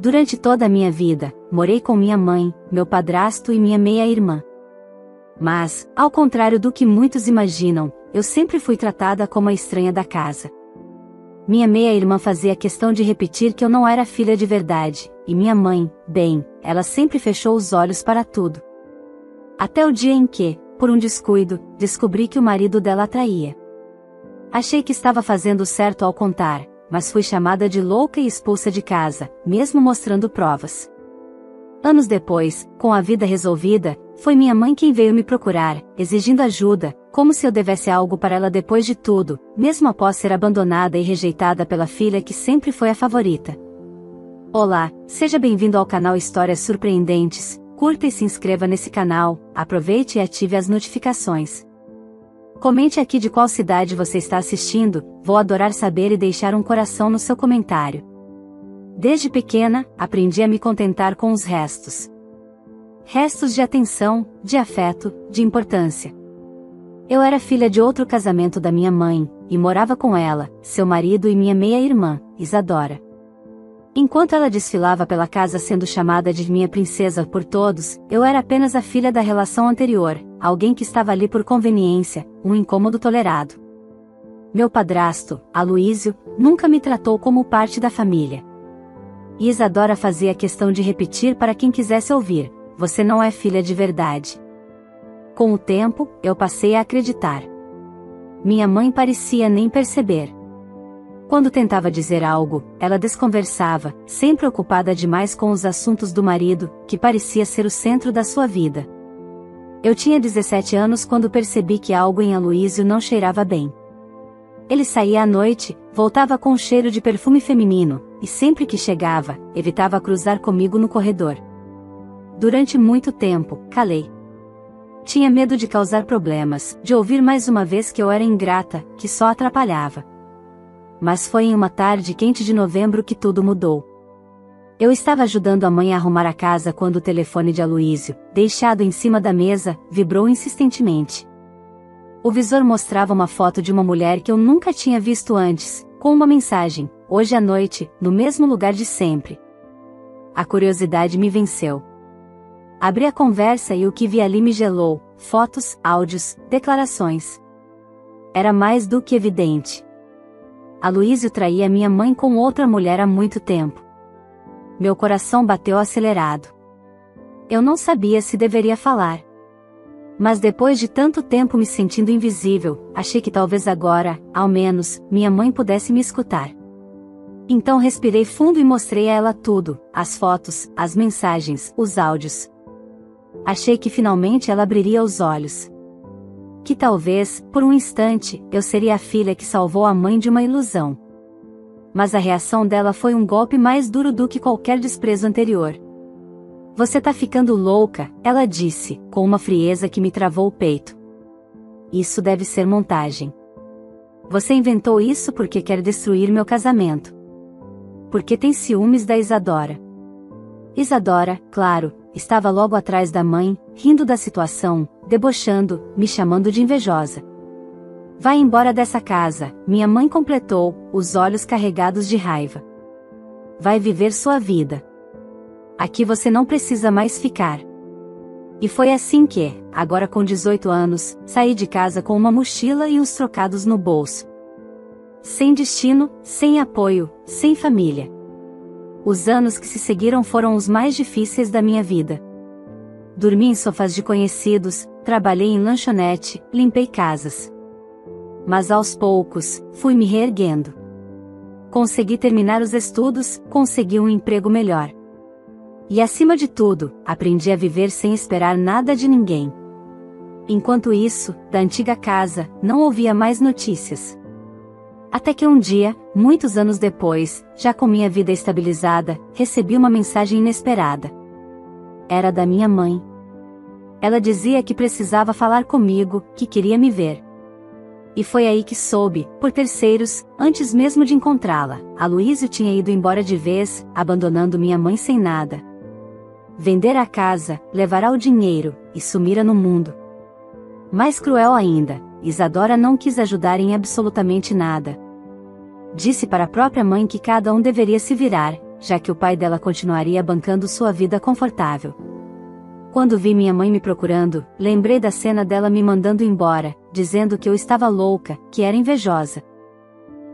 Durante toda a minha vida, morei com minha mãe, meu padrasto e minha meia-irmã. Mas, ao contrário do que muitos imaginam, eu sempre fui tratada como a estranha da casa. Minha meia-irmã fazia questão de repetir que eu não era filha de verdade, e minha mãe, bem, ela sempre fechou os olhos para tudo. Até o dia em que, por um descuido, descobri que o marido dela a traía. Achei que estava fazendo certo ao contar, mas fui chamada de louca e expulsa de casa, mesmo mostrando provas. Anos depois, com a vida resolvida, foi minha mãe quem veio me procurar, exigindo ajuda, como se eu devesse algo para ela depois de tudo, mesmo após ser abandonada e rejeitada pela filha que sempre foi a favorita. Olá, seja bem-vindo ao canal Histórias Surpreendentes, curta e se inscreva nesse canal, aproveite e ative as notificações. Comente aqui de qual cidade você está assistindo, vou adorar saber e deixar um coração no seu comentário. Desde pequena, aprendi a me contentar com os restos. Restos de atenção, de afeto, de importância. Eu era filha de outro casamento da minha mãe, e morava com ela, seu marido e minha meia-irmã, Isadora. Enquanto ela desfilava pela casa sendo chamada de minha princesa por todos, eu era apenas a filha da relação anterior, alguém que estava ali por conveniência, um incômodo tolerado. Meu padrasto, Aloísio, nunca me tratou como parte da família. E Isadora fazia questão de repetir para quem quisesse ouvir: você não é filha de verdade. Com o tempo, eu passei a acreditar. Minha mãe parecia nem perceber. Quando tentava dizer algo, ela desconversava, sempre ocupada demais com os assuntos do marido, que parecia ser o centro da sua vida. Eu tinha 17 anos quando percebi que algo em Aloísio não cheirava bem. Ele saía à noite, voltava com um cheiro de perfume feminino, e sempre que chegava, evitava cruzar comigo no corredor. Durante muito tempo, calei. Tinha medo de causar problemas, de ouvir mais uma vez que eu era ingrata, que só atrapalhava. Mas foi em uma tarde quente de novembro que tudo mudou. Eu estava ajudando a mãe a arrumar a casa quando o telefone de Aloísio, deixado em cima da mesa, vibrou insistentemente. O visor mostrava uma foto de uma mulher que eu nunca tinha visto antes, com uma mensagem: hoje à noite, no mesmo lugar de sempre. A curiosidade me venceu. Abri a conversa e o que vi ali me gelou: fotos, áudios, declarações. Era mais do que evidente. Aloísio traía minha mãe com outra mulher há muito tempo. Meu coração bateu acelerado. Eu não sabia se deveria falar. Mas depois de tanto tempo me sentindo invisível, achei que talvez agora, ao menos, minha mãe pudesse me escutar. Então respirei fundo e mostrei a ela tudo: as fotos, as mensagens, os áudios. Achei que finalmente ela abriria os olhos. Que talvez, por um instante, eu seria a filha que salvou a mãe de uma ilusão. Mas a reação dela foi um golpe mais duro do que qualquer desprezo anterior. Você tá ficando louca, ela disse, com uma frieza que me travou o peito. Isso deve ser montagem. Você inventou isso porque quer destruir meu casamento. Porque tem ciúmes da Isadora. Isadora, claro, estava logo atrás da mãe, rindo da situação, debochando, me chamando de invejosa. Vai embora dessa casa, minha mãe completou, os olhos carregados de raiva. Vai viver sua vida. Aqui você não precisa mais ficar. E foi assim que, agora com 18 anos, saí de casa com uma mochila e uns trocados no bolso. Sem destino, sem apoio, sem família. Os anos que se seguiram foram os mais difíceis da minha vida. Dormi em sofás de conhecidos, trabalhei em lanchonete, limpei casas. Mas aos poucos, fui me reerguendo. Consegui terminar os estudos, consegui um emprego melhor. E acima de tudo, aprendi a viver sem esperar nada de ninguém. Enquanto isso, da antiga casa, não ouvia mais notícias. Até que um dia, muitos anos depois, já com minha vida estabilizada, recebi uma mensagem inesperada. Era da minha mãe. Ela dizia que precisava falar comigo, que queria me ver. E foi aí que soube, por terceiros, antes mesmo de encontrá-la, Aloísio tinha ido embora de vez, abandonando minha mãe sem nada. Vender a casa, levará o dinheiro, e sumira no mundo. Mais cruel ainda, Isadora não quis ajudar em absolutamente nada. Disse para a própria mãe que cada um deveria se virar, já que o pai dela continuaria bancando sua vida confortável. Quando vi minha mãe me procurando, lembrei da cena dela me mandando embora, dizendo que eu estava louca, que era invejosa.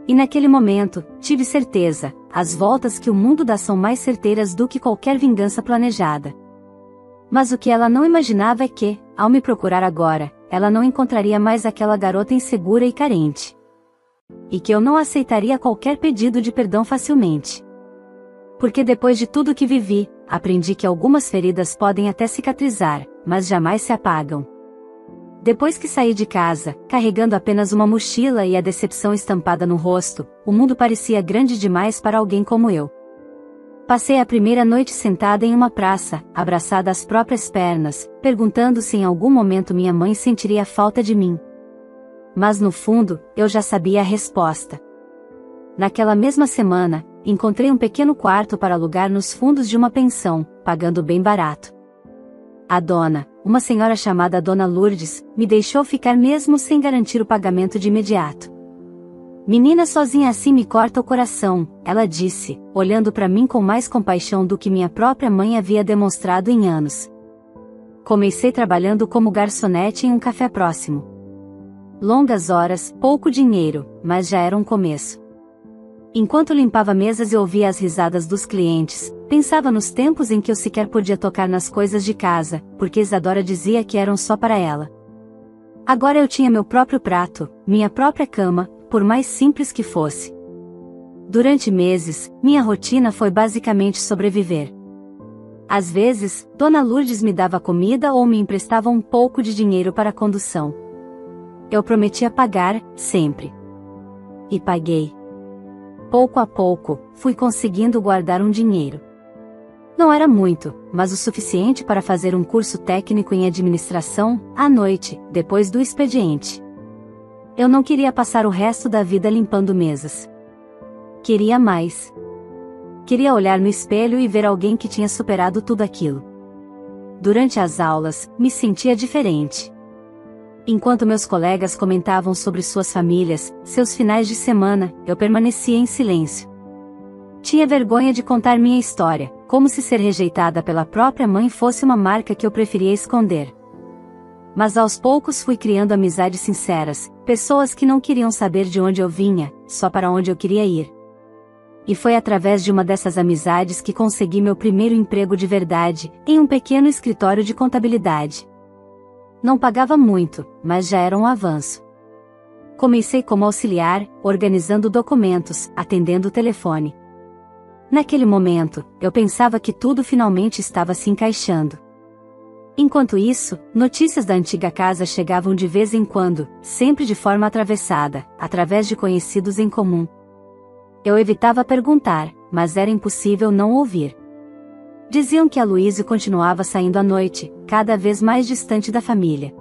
E naquele momento, tive certeza, as voltas que o mundo dá são mais certeiras do que qualquer vingança planejada. Mas o que ela não imaginava é que, ao me procurar agora, ela não encontraria mais aquela garota insegura e carente. E que eu não aceitaria qualquer pedido de perdão facilmente. Porque depois de tudo que vivi, aprendi que algumas feridas podem até cicatrizar, mas jamais se apagam. Depois que saí de casa, carregando apenas uma mochila e a decepção estampada no rosto, o mundo parecia grande demais para alguém como eu. Passei a primeira noite sentada em uma praça, abraçada às próprias pernas, perguntando se em algum momento minha mãe sentiria falta de mim. Mas no fundo, eu já sabia a resposta. Naquela mesma semana, encontrei um pequeno quarto para alugar nos fundos de uma pensão, pagando bem barato. A dona, uma senhora chamada Dona Lourdes, me deixou ficar mesmo sem garantir o pagamento de imediato. Menina sozinha assim me corta o coração, ela disse, olhando para mim com mais compaixão do que minha própria mãe havia demonstrado em anos. Comecei trabalhando como garçonete em um café próximo. Longas horas, pouco dinheiro, mas já era um começo. Enquanto limpava mesas e ouvia as risadas dos clientes, pensava nos tempos em que eu sequer podia tocar nas coisas de casa, porque Isadora dizia que eram só para ela. Agora eu tinha meu próprio prato, minha própria cama, por mais simples que fosse. Durante meses, minha rotina foi basicamente sobreviver. Às vezes, Dona Lourdes me dava comida ou me emprestava um pouco de dinheiro para a condução. Eu prometia pagar, sempre. E paguei. Pouco a pouco, fui conseguindo guardar um dinheiro. Não era muito, mas o suficiente para fazer um curso técnico em administração, à noite, depois do expediente. Eu não queria passar o resto da vida limpando mesas. Queria mais. Queria olhar no espelho e ver alguém que tinha superado tudo aquilo. Durante as aulas, me sentia diferente. Enquanto meus colegas comentavam sobre suas famílias, seus finais de semana, eu permanecia em silêncio. Tinha vergonha de contar minha história, como se ser rejeitada pela própria mãe fosse uma marca que eu preferia esconder. Mas aos poucos fui criando amizades sinceras, pessoas que não queriam saber de onde eu vinha, só para onde eu queria ir. E foi através de uma dessas amizades que consegui meu primeiro emprego de verdade, em um pequeno escritório de contabilidade. Não pagava muito, mas já era um avanço. Comecei como auxiliar, organizando documentos, atendendo o telefone. Naquele momento, eu pensava que tudo finalmente estava se encaixando. Enquanto isso, notícias da antiga casa chegavam de vez em quando, sempre de forma atravessada, através de conhecidos em comum. Eu evitava perguntar, mas era impossível não ouvir. Diziam que Aloísio continuava saindo à noite, cada vez mais distante da família.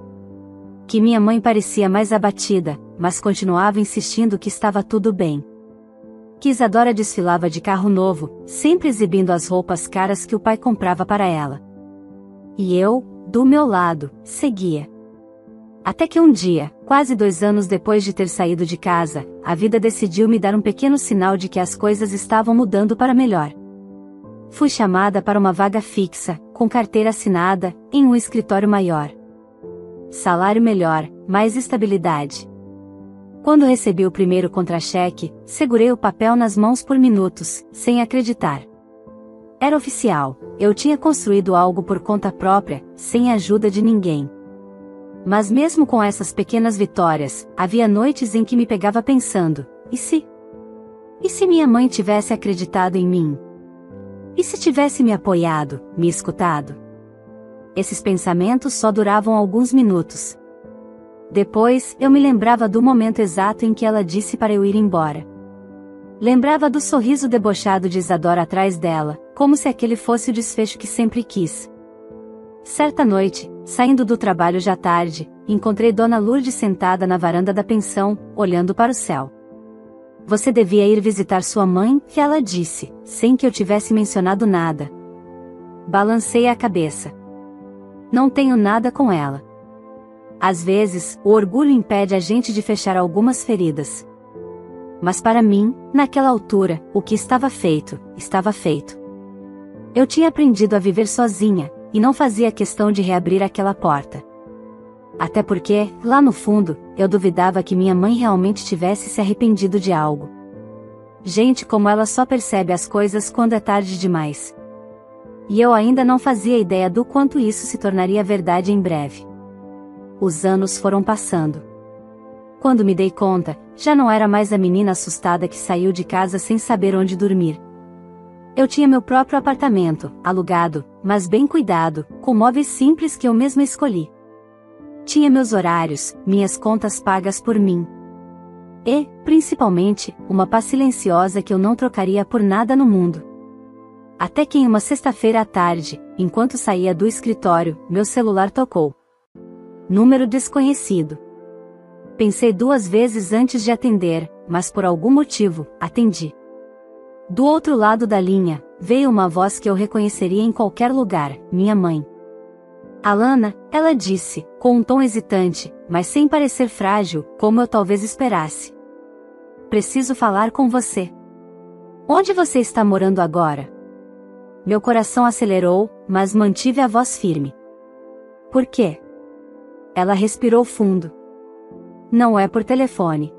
Que minha mãe parecia mais abatida, mas continuava insistindo que estava tudo bem. Que Isadora desfilava de carro novo, sempre exibindo as roupas caras que o pai comprava para ela. E eu, do meu lado, seguia. Até que um dia, quase 2 anos depois de ter saído de casa, a vida decidiu me dar um pequeno sinal de que as coisas estavam mudando para melhor. Fui chamada para uma vaga fixa, com carteira assinada, em um escritório maior. Salário melhor, mais estabilidade. Quando recebi o primeiro contra-cheque, segurei o papel nas mãos por minutos, sem acreditar. Era oficial, eu tinha construído algo por conta própria, sem a ajuda de ninguém. Mas mesmo com essas pequenas vitórias, havia noites em que me pegava pensando, e se? E se minha mãe tivesse acreditado em mim? E se tivesse me apoiado, me escutado? Esses pensamentos só duravam alguns minutos. Depois, eu me lembrava do momento exato em que ela disse para eu ir embora. Lembrava do sorriso debochado de Isadora atrás dela, como se aquele fosse o desfecho que sempre quis. Certa noite, saindo do trabalho já tarde, encontrei Dona Lourdes sentada na varanda da pensão, olhando para o céu. Você devia ir visitar sua mãe, que ela disse, sem que eu tivesse mencionado nada. Balancei a cabeça. Não tenho nada com ela. Às vezes, o orgulho impede a gente de fechar algumas feridas. Mas para mim, naquela altura, o que estava feito, estava feito. Eu tinha aprendido a viver sozinha, e não fazia questão de reabrir aquela porta. Até porque, lá no fundo, eu duvidava que minha mãe realmente tivesse se arrependido de algo. Gente como ela só percebe as coisas quando é tarde demais. E eu ainda não fazia ideia do quanto isso se tornaria verdade em breve. Os anos foram passando. Quando me dei conta, já não era mais a menina assustada que saiu de casa sem saber onde dormir. Eu tinha meu próprio apartamento, alugado, mas bem cuidado, com móveis simples que eu mesma escolhi. Tinha meus horários, minhas contas pagas por mim. E, principalmente, uma paz silenciosa que eu não trocaria por nada no mundo. Até que em uma sexta-feira à tarde, enquanto saía do escritório, meu celular tocou. Número desconhecido. Pensei 2 vezes antes de atender, mas por algum motivo, atendi. Do outro lado da linha, veio uma voz que eu reconheceria em qualquer lugar, minha mãe. Alana, ela disse, com um tom hesitante, mas sem parecer frágil, como eu talvez esperasse. Preciso falar com você. Onde você está morando agora? Meu coração acelerou, mas mantive a voz firme. Por quê? Ela respirou fundo. Não é por telefone.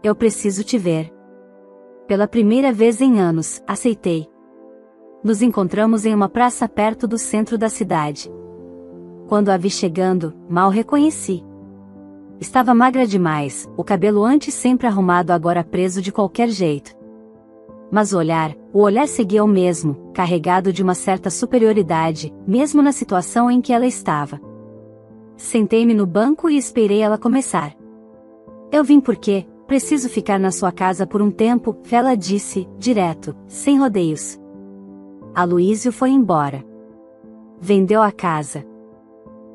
Eu preciso te ver. Pela primeira vez em anos, aceitei. Nos encontramos em uma praça perto do centro da cidade. Quando a vi chegando, mal reconheci. Estava magra demais, o cabelo antes sempre arrumado agora preso de qualquer jeito. Mas o olhar seguia o mesmo, carregado de uma certa superioridade, mesmo na situação em que ela estava. Sentei-me no banco e esperei ela começar. Eu vim porque preciso ficar na sua casa por um tempo, ela disse, direto, sem rodeios. Aloísio foi embora. Vendeu a casa.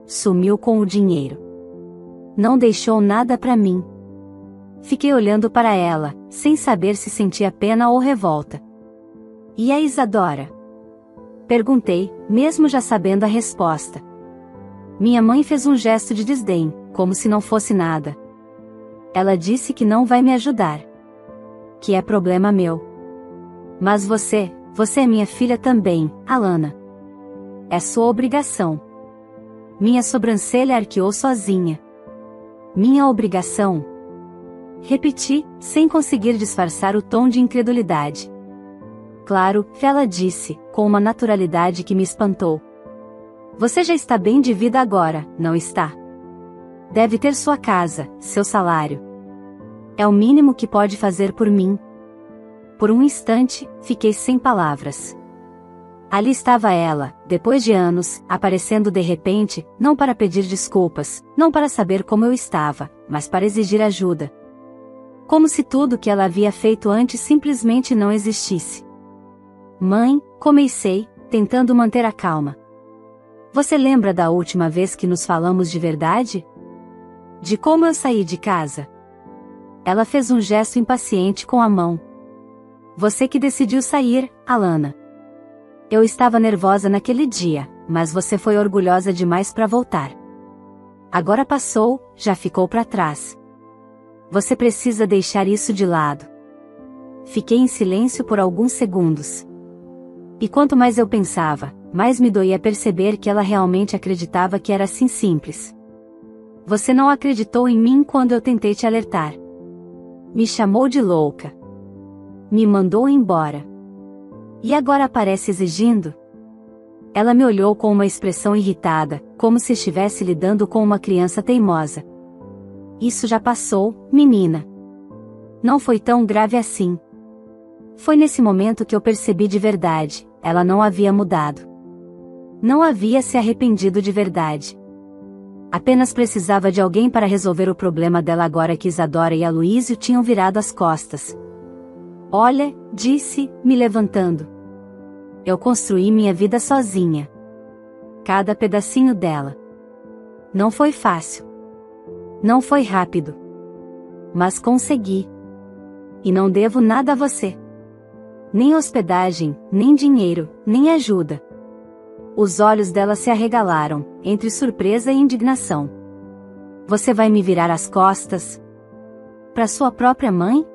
Sumiu com o dinheiro. Não deixou nada para mim. Fiquei olhando para ela, sem saber se sentia pena ou revolta. E a Isadora? Perguntei, mesmo já sabendo a resposta. Minha mãe fez um gesto de desdém, como se não fosse nada. Ela disse que não vai me ajudar. Que é problema meu. Mas você é minha filha também, Alana. É sua obrigação. Minha sobrancelha arqueou sozinha. Minha obrigação? Repeti, sem conseguir disfarçar o tom de incredulidade. Claro, ela disse, com uma naturalidade que me espantou. Você já está bem de vida agora, não está? Deve ter sua casa, seu salário. É o mínimo que pode fazer por mim. Por um instante, fiquei sem palavras. Ali estava ela, depois de anos, aparecendo de repente, não para pedir desculpas, não para saber como eu estava, mas para exigir ajuda. Como se tudo que ela havia feito antes simplesmente não existisse. Mãe, comecei, tentando manter a calma. Você lembra da última vez que nos falamos de verdade? De como eu saí de casa? Ela fez um gesto impaciente com a mão. Você que decidiu sair, Alana. Eu estava nervosa naquele dia, mas você foi orgulhosa demais para voltar. Agora passou, já ficou para trás. Você precisa deixar isso de lado. Fiquei em silêncio por alguns segundos. E quanto mais eu pensava, mais me doía perceber que ela realmente acreditava que era assim simples. Você não acreditou em mim quando eu tentei te alertar. Me chamou de louca. Me mandou embora. E agora aparece exigindo? Ela me olhou com uma expressão irritada, como se estivesse lidando com uma criança teimosa. Isso já passou, menina. Não foi tão grave assim. Foi nesse momento que eu percebi de verdade, ela não havia mudado. Não havia se arrependido de verdade. Apenas precisava de alguém para resolver o problema dela agora que Isadora e Aloísio tinham virado as costas. Olha, disse, me levantando. Eu construí minha vida sozinha. Cada pedacinho dela. Não foi fácil. Não foi rápido. Mas consegui. E não devo nada a você. Nem hospedagem, nem dinheiro, nem ajuda. Os olhos dela se arregalaram, entre surpresa e indignação. Você vai me virar as costas? Para sua própria mãe?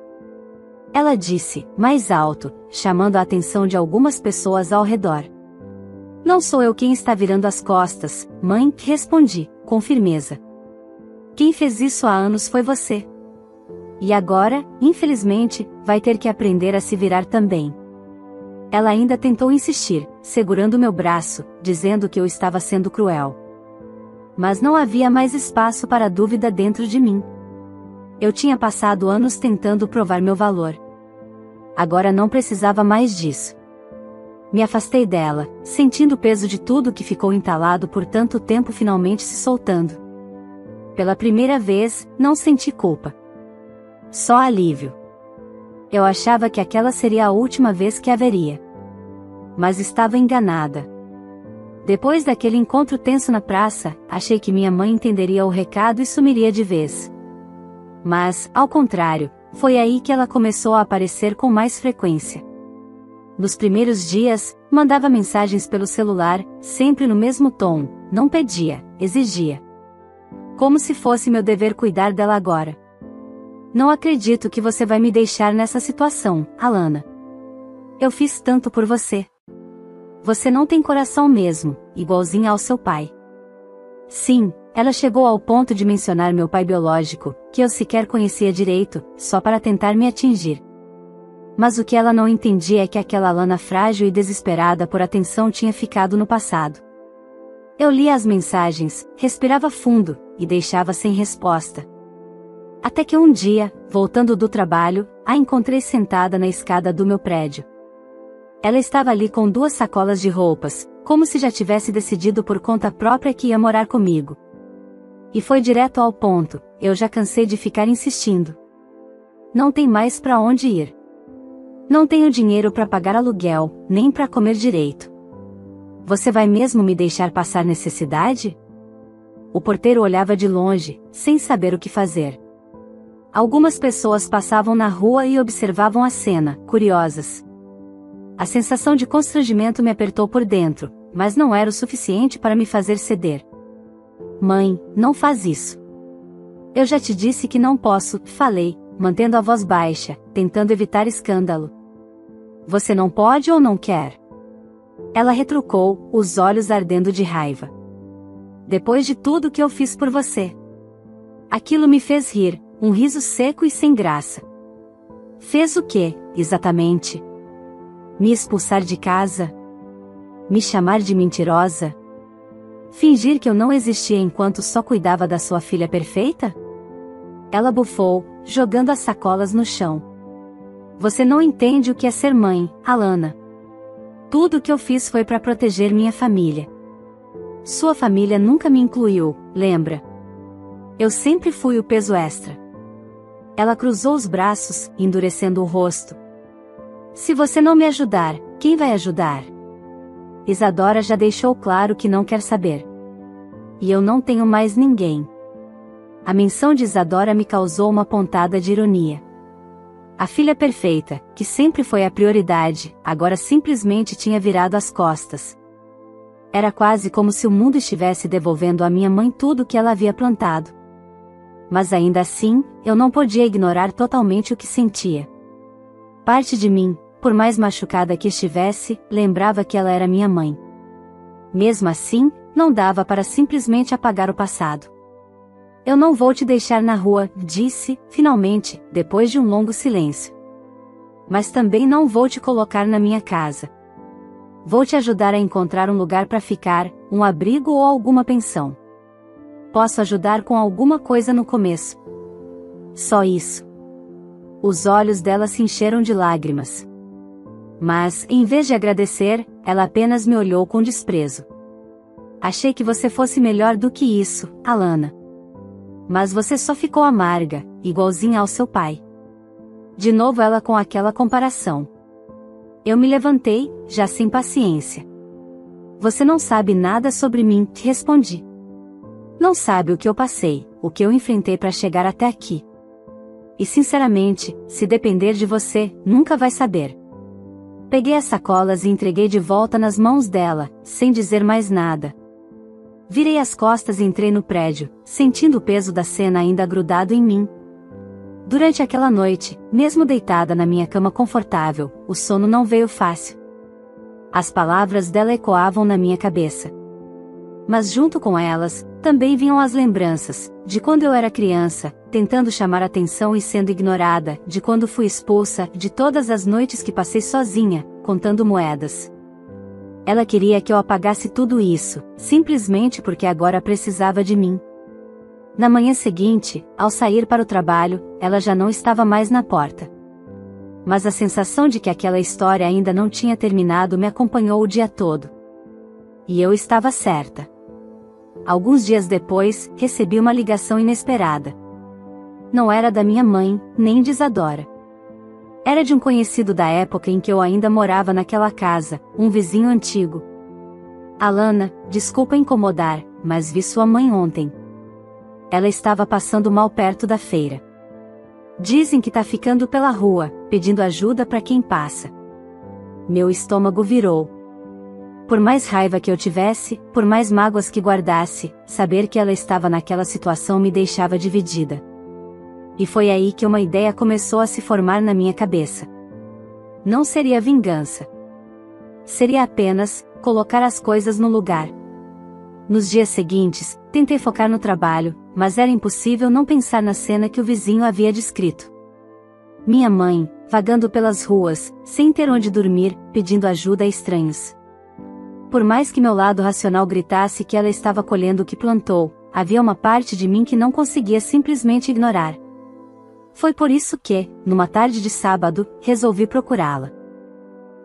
Ela disse, mais alto, chamando a atenção de algumas pessoas ao redor. Não sou eu quem está virando as costas, mãe, respondi, com firmeza. Quem fez isso há anos foi você. E agora, infelizmente, vai ter que aprender a se virar também. Ela ainda tentou insistir, segurando meu braço, dizendo que eu estava sendo cruel. Mas não havia mais espaço para dúvida dentro de mim. Eu tinha passado anos tentando provar meu valor. Agora não precisava mais disso. Me afastei dela, sentindo o peso de tudo que ficou entalado por tanto tempo finalmente se soltando. Pela primeira vez, não senti culpa. Só alívio. Eu achava que aquela seria a última vez que haveria. Mas estava enganada. Depois daquele encontro tenso na praça, achei que minha mãe entenderia o recado e sumiria de vez. Mas, ao contrário, foi aí que ela começou a aparecer com mais frequência. Nos primeiros dias, mandava mensagens pelo celular, sempre no mesmo tom, não pedia, exigia. Como se fosse meu dever cuidar dela agora. Não acredito que você vai me deixar nessa situação, Alana. Eu fiz tanto por você. Você não tem coração mesmo, igualzinha ao seu pai. Sim, ela chegou ao ponto de mencionar meu pai biológico, que eu sequer conhecia direito, só para tentar me atingir. Mas o que ela não entendia é que aquela Alana frágil e desesperada por atenção tinha ficado no passado. Eu lia as mensagens, respirava fundo, e deixava sem resposta. Até que um dia, voltando do trabalho, a encontrei sentada na escada do meu prédio. Ela estava ali com 2 sacolas de roupas, como se já tivesse decidido por conta própria que ia morar comigo. E foi direto ao ponto, eu já cansei de ficar insistindo. Não tem mais para onde ir. Não tenho dinheiro para pagar aluguel, nem para comer direito. Você vai mesmo me deixar passar necessidade? O porteiro olhava de longe, sem saber o que fazer. Algumas pessoas passavam na rua e observavam a cena, curiosas. A sensação de constrangimento me apertou por dentro, mas não era o suficiente para me fazer ceder. Mãe, não faz isso. Eu já te disse que não posso, falei, mantendo a voz baixa, tentando evitar escândalo. Você não pode ou não quer? Ela retrucou, os olhos ardendo de raiva. Depois de tudo que eu fiz por você. Aquilo me fez rir, um riso seco e sem graça. Fez o quê, exatamente? Me expulsar de casa? Me chamar de mentirosa? Fingir que eu não existia enquanto só cuidava da sua filha perfeita? Ela bufou, jogando as sacolas no chão. Você não entende o que é ser mãe, Alana. Tudo o que eu fiz foi para proteger minha família. Sua família nunca me incluiu, lembra? Eu sempre fui o peso extra. Ela cruzou os braços, endurecendo o rosto. Se você não me ajudar, quem vai ajudar? Isadora já deixou claro que não quer saber. E eu não tenho mais ninguém. A menção de Isadora me causou uma pontada de ironia. A filha perfeita, que sempre foi a prioridade, agora simplesmente tinha virado as costas. Era quase como se o mundo estivesse devolvendo à minha mãe tudo o que ela havia plantado. Mas ainda assim, eu não podia ignorar totalmente o que sentia. Parte de mim, por mais machucada que estivesse, lembrava que ela era minha mãe. Mesmo assim, não dava para simplesmente apagar o passado. Eu não vou te deixar na rua, disse, finalmente, depois de um longo silêncio. Mas também não vou te colocar na minha casa. Vou te ajudar a encontrar um lugar para ficar, um abrigo ou alguma pensão. Posso ajudar com alguma coisa no começo. Só isso. Os olhos dela se encheram de lágrimas. Mas, em vez de agradecer, ela apenas me olhou com desprezo. Achei que você fosse melhor do que isso, Alana. Mas você só ficou amarga, igualzinha ao seu pai. De novo ela com aquela comparação. Eu me levantei, já sem paciência. Você não sabe nada sobre mim, respondi. Não sabe o que eu passei, o que eu enfrentei para chegar até aqui. E sinceramente, se depender de você, nunca vai saber. Peguei as sacolas e entreguei de volta nas mãos dela, sem dizer mais nada. Virei as costas e entrei no prédio, sentindo o peso da cena ainda grudado em mim. Durante aquela noite, mesmo deitada na minha cama confortável, o sono não veio fácil. As palavras dela ecoavam na minha cabeça. Mas junto com elas, também vinham as lembranças, de quando eu era criança, tentando chamar atenção e sendo ignorada, de quando fui expulsa, de todas as noites que passei sozinha, contando moedas. Ela queria que eu apagasse tudo isso, simplesmente porque agora precisava de mim. Na manhã seguinte, ao sair para o trabalho, ela já não estava mais na porta. Mas a sensação de que aquela história ainda não tinha terminado me acompanhou o dia todo. E eu estava certa. Alguns dias depois, recebi uma ligação inesperada. Não era da minha mãe, nem de Isadora. Era de um conhecido da época em que eu ainda morava naquela casa, um vizinho antigo. Alana, desculpa incomodar, mas vi sua mãe ontem. Ela estava passando mal perto da feira. Dizem que tá ficando pela rua, pedindo ajuda para quem passa. Meu estômago virou. Por mais raiva que eu tivesse, por mais mágoas que guardasse, saber que ela estava naquela situação me deixava dividida. E foi aí que uma ideia começou a se formar na minha cabeça. Não seria vingança. Seria apenas colocar as coisas no lugar. Nos dias seguintes, tentei focar no trabalho, mas era impossível não pensar na cena que o vizinho havia descrito. Minha mãe, vagando pelas ruas, sem ter onde dormir, pedindo ajuda a estranhos. Por mais que meu lado racional gritasse que ela estava colhendo o que plantou, havia uma parte de mim que não conseguia simplesmente ignorar. Foi por isso que, numa tarde de sábado, resolvi procurá-la.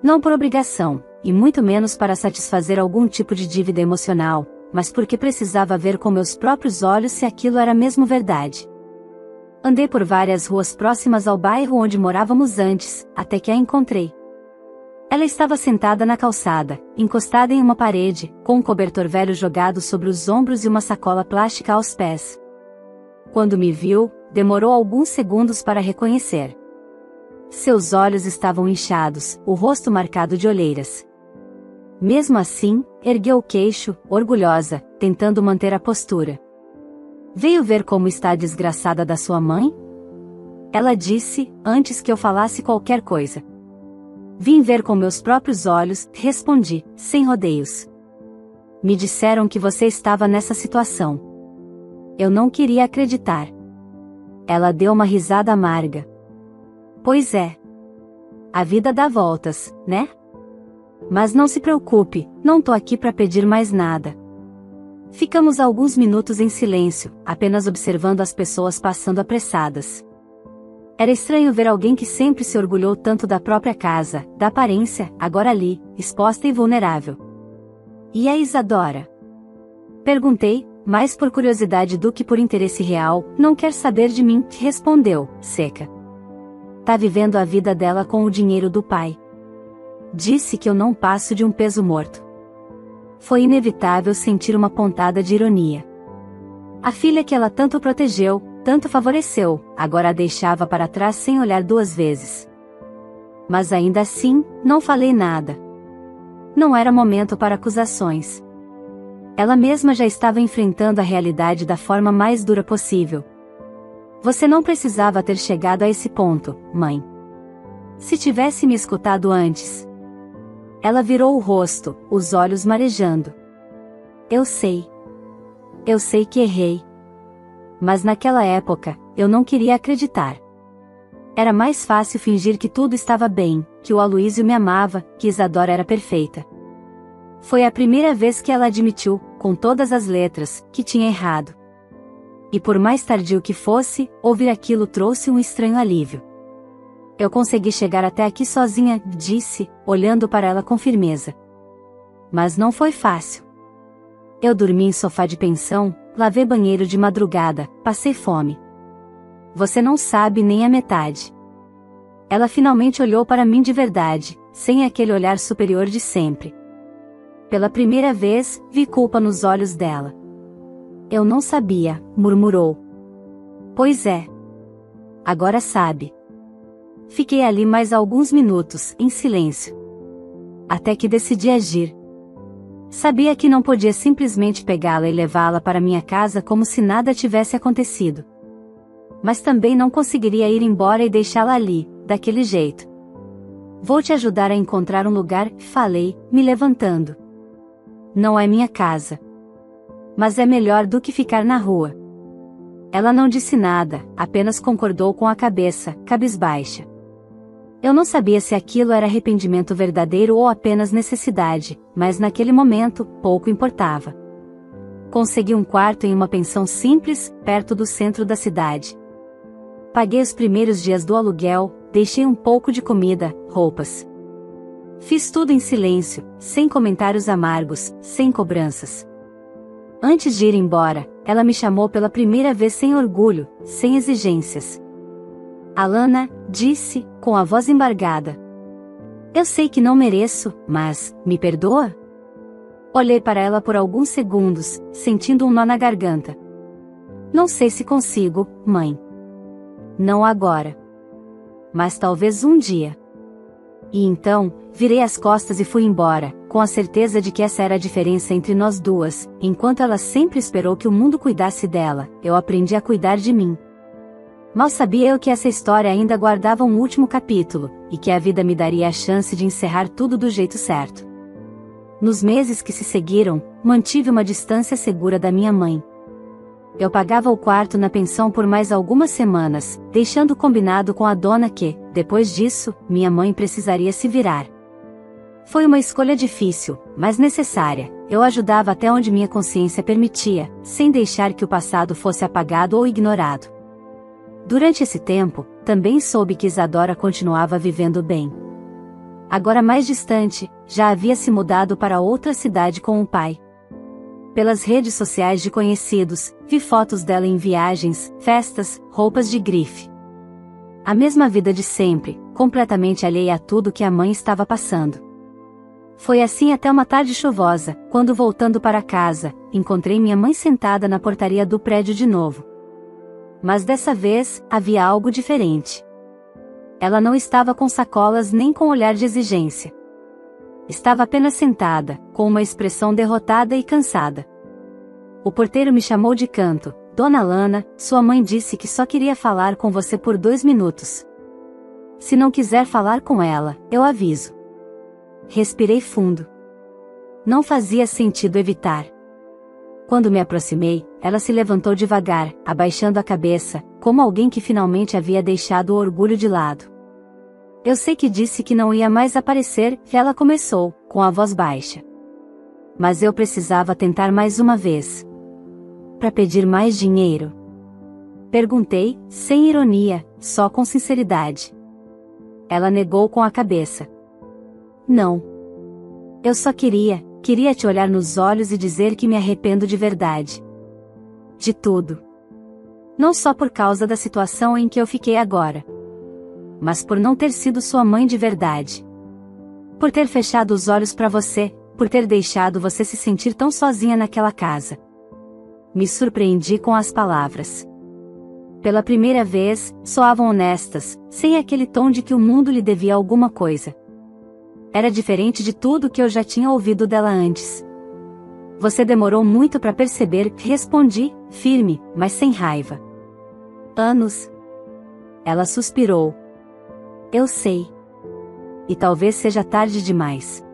Não por obrigação, e muito menos para satisfazer algum tipo de dívida emocional, mas porque precisava ver com meus próprios olhos se aquilo era mesmo verdade. Andei por várias ruas próximas ao bairro onde morávamos antes, até que a encontrei. Ela estava sentada na calçada, encostada em uma parede, com um cobertor velho jogado sobre os ombros e uma sacola plástica aos pés. Quando me viu, demorou alguns segundos para reconhecer. Seus olhos estavam inchados, o rosto marcado de olheiras. Mesmo assim, ergueu o queixo, orgulhosa, tentando manter a postura. Veio ver como está a desgraçada da sua mãe? Ela disse, antes que eu falasse qualquer coisa. Vim ver com meus próprios olhos, respondi, sem rodeios. Me disseram que você estava nessa situação. Eu não queria acreditar. Ela deu uma risada amarga. Pois é. A vida dá voltas, né? Mas não se preocupe, não tô aqui para pedir mais nada. Ficamos alguns minutos em silêncio, apenas observando as pessoas passando apressadas. Era estranho ver alguém que sempre se orgulhou tanto da própria casa, da aparência, agora ali, exposta e vulnerável. E a Isadora? Perguntei, mais por curiosidade do que por interesse real. Não quer saber de mim, respondeu, seca. Tá vivendo a vida dela com o dinheiro do pai. Disse que eu não passo de um peso morto. Foi inevitável sentir uma pontada de ironia. A filha que ela tanto protegeu, tanto favoreceu, agora a deixava para trás sem olhar duas vezes. Mas ainda assim, não falei nada. Não era momento para acusações. Ela mesma já estava enfrentando a realidade da forma mais dura possível. Você não precisava ter chegado a esse ponto, mãe. Se tivesse me escutado antes. Ela virou o rosto, os olhos marejando. Eu sei. Eu sei que errei. Mas naquela época, eu não queria acreditar. Era mais fácil fingir que tudo estava bem, que o Aloísio me amava, que Isadora era perfeita. Foi a primeira vez que ela admitiu, com todas as letras, que tinha errado. E por mais tardio que fosse, ouvir aquilo trouxe um estranho alívio. Eu consegui chegar até aqui sozinha, disse, olhando para ela com firmeza. Mas não foi fácil. Eu dormi em sofá de pensão, lavei banheiro de madrugada, passei fome. Você não sabe nem a metade. Ela finalmente olhou para mim de verdade, sem aquele olhar superior de sempre. Pela primeira vez, vi culpa nos olhos dela. Eu não sabia, murmurou. Pois é. Agora sabe. Fiquei ali mais alguns minutos, em silêncio. Até que decidi agir. Sabia que não podia simplesmente pegá-la e levá-la para minha casa como se nada tivesse acontecido. mas também não conseguiria ir embora e deixá-la ali, daquele jeito. Vou te ajudar a encontrar um lugar, falei, me levantando. Não é minha casa. Mas é melhor do que ficar na rua. Ela não disse nada, apenas concordou com a cabeça, cabisbaixa. Eu não sabia se aquilo era arrependimento verdadeiro ou apenas necessidade, mas naquele momento, pouco importava. Consegui um quarto em uma pensão simples, perto do centro da cidade. Paguei os primeiros dias do aluguel, deixei um pouco de comida, roupas. Fiz tudo em silêncio, sem comentários amargos, sem cobranças. Antes de ir embora, ela me chamou pela primeira vez sem orgulho, sem exigências. Alana, disse, com a voz embargada. Eu sei que não mereço, mas, me perdoa? Olhei para ela por alguns segundos, sentindo um nó na garganta. Não sei se consigo, mãe. Não agora. Mas talvez um dia. E então, virei as costas e fui embora, com a certeza de que essa era a diferença entre nós duas. Enquanto ela sempre esperou que o mundo cuidasse dela, eu aprendi a cuidar de mim. Mal sabia eu que essa história ainda guardava um último capítulo, e que a vida me daria a chance de encerrar tudo do jeito certo. Nos meses que se seguiram, mantive uma distância segura da minha mãe. Eu pagava o quarto na pensão por mais algumas semanas, deixando combinado com a dona que, depois disso, minha mãe precisaria se virar. Foi uma escolha difícil, mas necessária. Eu ajudava até onde minha consciência permitia, sem deixar que o passado fosse apagado ou ignorado. Durante esse tempo, também soube que Isadora continuava vivendo bem. Agora mais distante, já havia se mudado para outra cidade com o pai. Pelas redes sociais de conhecidos, vi fotos dela em viagens, festas, roupas de grife. A mesma vida de sempre, completamente alheia a tudo que a mãe estava passando. Foi assim até uma tarde chuvosa, quando voltando para casa, encontrei minha mãe sentada na portaria do prédio de novo. Mas dessa vez, havia algo diferente. Ela não estava com sacolas nem com olhar de exigência. Estava apenas sentada, com uma expressão derrotada e cansada. O porteiro me chamou de canto. Dona Lana, sua mãe disse que só queria falar com você por 2 minutos. Se não quiser falar com ela, eu aviso. Respirei fundo. Não fazia sentido evitar. Quando me aproximei, ela se levantou devagar, abaixando a cabeça, como alguém que finalmente havia deixado o orgulho de lado. Eu sei que disse que não ia mais aparecer, ela começou, com a voz baixa. Mas eu precisava tentar mais uma vez. Para pedir mais dinheiro? Perguntei, sem ironia, só com sinceridade. Ela negou com a cabeça. Não. Eu só queria te olhar nos olhos e dizer que me arrependo de verdade. De tudo. Não só por causa da situação em que eu fiquei agora. Mas por não ter sido sua mãe de verdade. Por ter fechado os olhos para você, por ter deixado você se sentir tão sozinha naquela casa. Me surpreendi com as palavras. Pela primeira vez, soavam honestas, sem aquele tom de que o mundo lhe devia alguma coisa. Era diferente de tudo que eu já tinha ouvido dela antes. Você demorou muito para perceber, respondi, firme, mas sem raiva. Anos. Ela suspirou. Eu sei. E talvez seja tarde demais.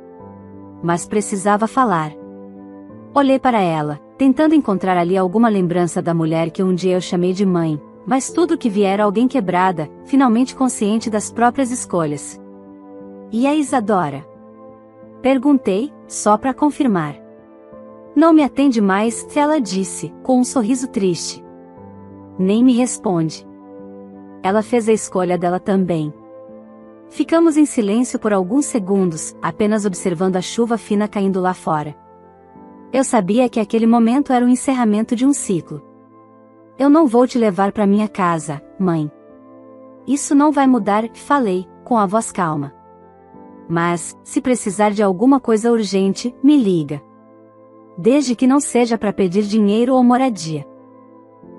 Mas precisava falar. Olhei para ela, tentando encontrar ali alguma lembrança da mulher que um dia eu chamei de mãe, mas tudo que viera alguém quebrada, finalmente consciente das próprias escolhas. E a Isadora? Perguntei, só para confirmar. Não me atende mais, ela disse, com um sorriso triste. Nem me responde. Ela fez a escolha dela também. Ficamos em silêncio por alguns segundos, apenas observando a chuva fina caindo lá fora. Eu sabia que aquele momento era o encerramento de um ciclo. Eu não vou te levar para minha casa, mãe. Isso não vai mudar, falei, com a voz calma. Mas, se precisar de alguma coisa urgente, me liga. Desde que não seja para pedir dinheiro ou moradia.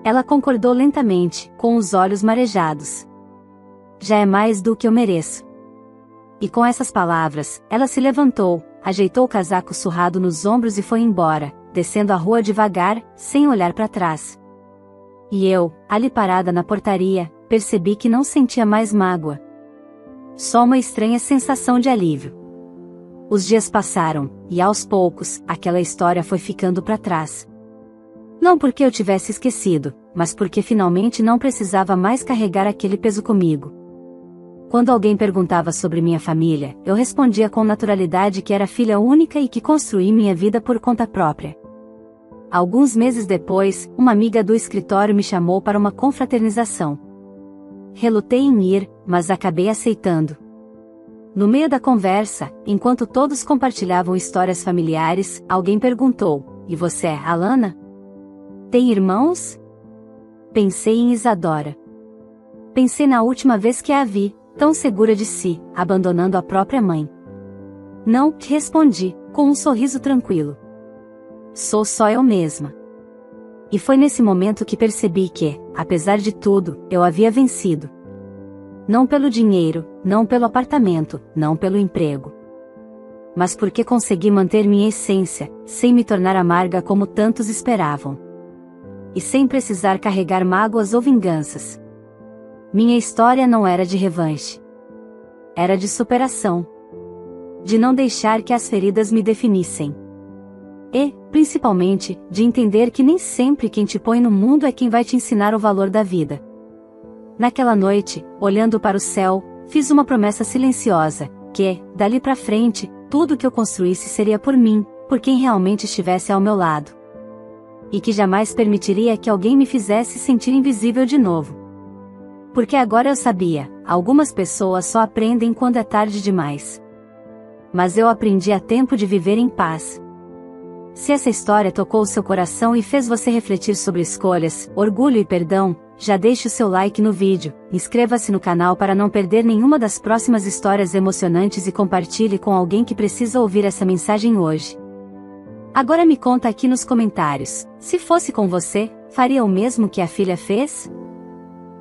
Ela concordou lentamente, com os olhos marejados. Já é mais do que eu mereço. E com essas palavras, ela se levantou, ajeitou o casaco surrado nos ombros e foi embora, descendo a rua devagar, sem olhar para trás. E eu, ali parada na portaria, percebi que não sentia mais mágoa. Só uma estranha sensação de alívio. Os dias passaram, e aos poucos, aquela história foi ficando para trás. Não porque eu tivesse esquecido, mas porque finalmente não precisava mais carregar aquele peso comigo. Quando alguém perguntava sobre minha família, eu respondia com naturalidade que era filha única e que construí minha vida por conta própria. Alguns meses depois, uma amiga do escritório me chamou para uma confraternização. Relutei em ir, mas acabei aceitando. No meio da conversa, enquanto todos compartilhavam histórias familiares, alguém perguntou: "E você, Alana? Tem irmãos?" Pensei em Isadora. Pensei na última vez que a vi, tão segura de si, abandonando a própria mãe. "Não", respondi, com um sorriso tranquilo. "Sou só eu mesma." E foi nesse momento que percebi que, apesar de tudo, eu havia vencido. Não pelo dinheiro, não pelo apartamento, não pelo emprego. Mas porque consegui manter minha essência, sem me tornar amarga como tantos esperavam. E sem precisar carregar mágoas ou vinganças. Minha história não era de revanche. Era de superação. De não deixar que as feridas me definissem. E, principalmente, de entender que nem sempre quem te põe no mundo é quem vai te ensinar o valor da vida. Naquela noite, olhando para o céu, fiz uma promessa silenciosa, que, dali pra frente, tudo que eu construísse seria por mim, por quem realmente estivesse ao meu lado. E que jamais permitiria que alguém me fizesse sentir invisível de novo. Porque agora eu sabia, algumas pessoas só aprendem quando é tarde demais. Mas eu aprendi a tempo de viver em paz. Se essa história tocou o seu coração e fez você refletir sobre escolhas, orgulho e perdão, já deixe o seu like no vídeo, inscreva-se no canal para não perder nenhuma das próximas histórias emocionantes e compartilhe com alguém que precisa ouvir essa mensagem hoje. Agora me conta aqui nos comentários, se fosse com você, faria o mesmo que a filha fez?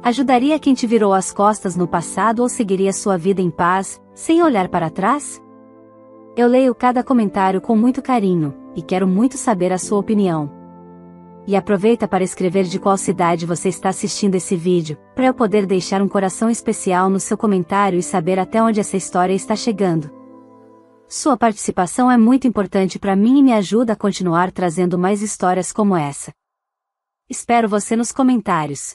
Ajudaria quem te virou as costas no passado ou seguiria sua vida em paz, sem olhar para trás? Eu leio cada comentário com muito carinho, e quero muito saber a sua opinião. E aproveita para escrever de qual cidade você está assistindo esse vídeo, para eu poder deixar um coração especial no seu comentário e saber até onde essa história está chegando. Sua participação é muito importante para mim e me ajuda a continuar trazendo mais histórias como essa. Espero você nos comentários.